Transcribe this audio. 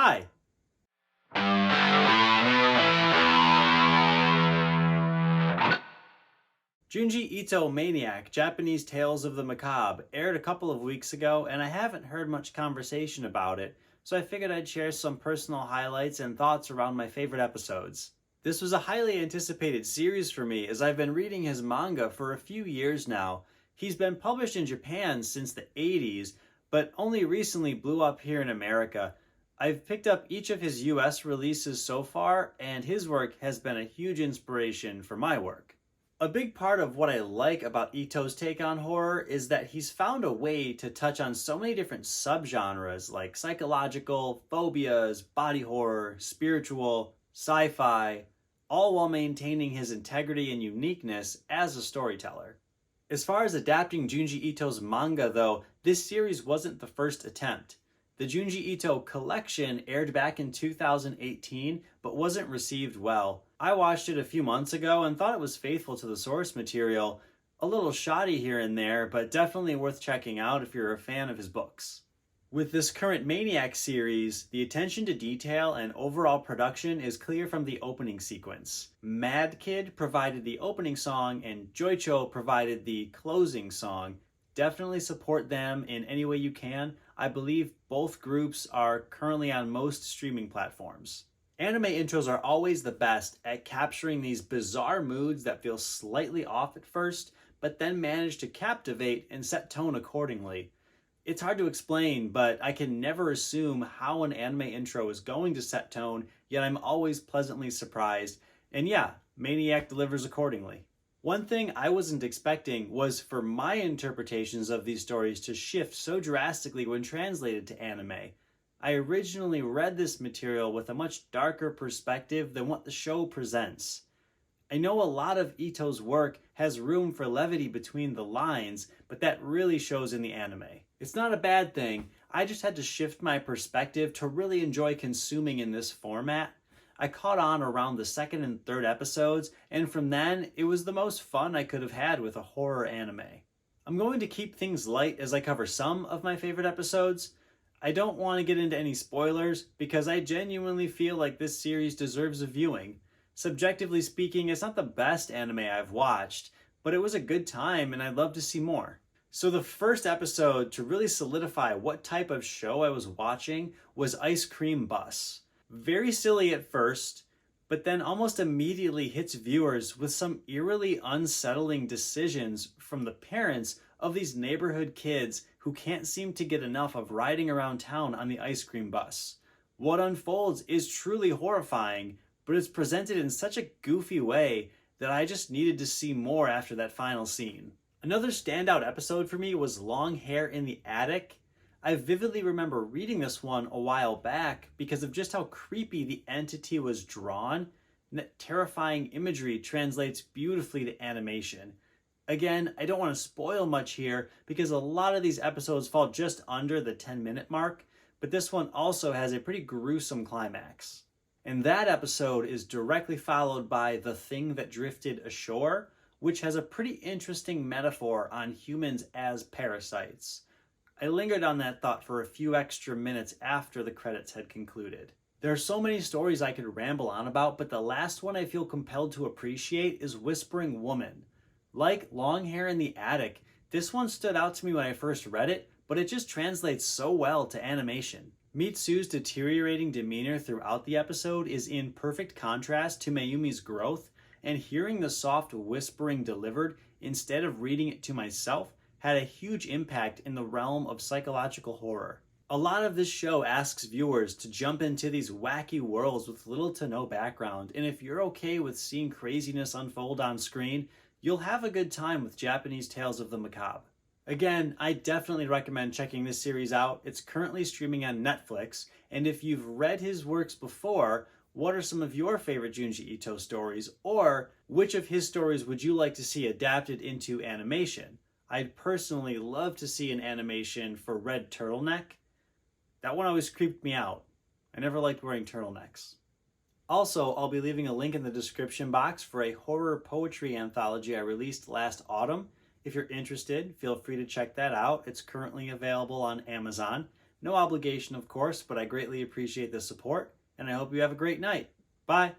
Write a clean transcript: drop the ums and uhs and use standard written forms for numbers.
Hi. Junji Ito Maniac, Japanese Tales of the Macabre, aired a couple of weeks ago, and I haven't heard much conversation about it, so I figured I'd share some personal highlights and thoughts around my favorite episodes. This was a highly anticipated series for me as I've been reading his manga for a few years now. He's been published in Japan since the 80s, but only recently blew up here in America. I've picked up each of his US releases so far, and his work has been a huge inspiration for my work. A big part of what I like about Ito's take on horror is that he's found a way to touch on so many different subgenres like psychological, phobias, body horror, spiritual, sci-fi, all while maintaining his integrity and uniqueness as a storyteller. As far as adapting Junji Ito's manga though, this series wasn't the first attempt. The Junji Ito collection aired back in 2018 but wasn't received well. I watched it a few months ago and thought it was faithful to the source material, a little shoddy here and there, but definitely worth checking out if you're a fan of his books. With this current Maniac series, the attention to detail and overall production is clear from the opening sequence. Mad Kid provided the opening song and Joicho provided the closing song. Definitely support them in any way you can. I believe both groups are currently on most streaming platforms. Anime intros are always the best at capturing these bizarre moods that feel slightly off at first, but then manage to captivate and set tone accordingly. It's hard to explain, but I can never assume how an anime intro is going to set tone, yet I'm always pleasantly surprised. And yeah, Maniac delivers accordingly. One thing I wasn't expecting was for my interpretations of these stories to shift so drastically when translated to anime. I originally read this material with a much darker perspective than what the show presents. I know a lot of Ito's work has room for levity between the lines, but that really shows in the anime. It's not a bad thing, I just had to shift my perspective to really enjoy consuming in this format. I caught on around the second and third episodes, and from then, it was the most fun I could have had with a horror anime. I'm going to keep things light as I cover some of my favorite episodes. I don't want to get into any spoilers because I genuinely feel like this series deserves a viewing. Subjectively speaking, it's not the best anime I've watched, but it was a good time and I'd love to see more. So the first episode to really solidify what type of show I was watching was Ice Cream Bus. Very silly at first, but then almost immediately hits viewers with some eerily unsettling decisions from the parents of these neighborhood kids who can't seem to get enough of riding around town on the ice cream bus. What unfolds is truly horrifying, but it's presented in such a goofy way that I just needed to see more after that final scene. Another standout episode for me was Long Hair in the Attic. I vividly remember reading this one a while back because of just how creepy the entity was drawn, and that terrifying imagery translates beautifully to animation. Again, I don't want to spoil much here because a lot of these episodes fall just under the 10-minute mark, but this one also has a pretty gruesome climax. And that episode is directly followed by The Thing That Drifted Ashore, which has a pretty interesting metaphor on humans as parasites. I lingered on that thought for a few extra minutes after the credits had concluded. There are so many stories I could ramble on about, but the last one I feel compelled to appreciate is Whispering Woman. Like Long Hair in the Attic, this one stood out to me when I first read it, but it just translates so well to animation. Mitsu's deteriorating demeanor throughout the episode is in perfect contrast to Mayumi's growth, and hearing the soft whispering delivered instead of reading it to myself had a huge impact in the realm of psychological horror. A lot of this show asks viewers to jump into these wacky worlds with little to no background, and if you're okay with seeing craziness unfold on screen, you'll have a good time with Japanese Tales of the Macabre. Again, I definitely recommend checking this series out. It's currently streaming on Netflix, and if you've read his works before, what are some of your favorite Junji Ito stories, or which of his stories would you like to see adapted into animation? I'd personally love to see an animation for Red Turtleneck. That one always creeped me out. I never liked wearing turtlenecks. Also, I'll be leaving a link in the description box for a horror poetry anthology I released last autumn. If you're interested, feel free to check that out. It's currently available on Amazon. No obligation, of course, but I greatly appreciate the support, and I hope you have a great night. Bye!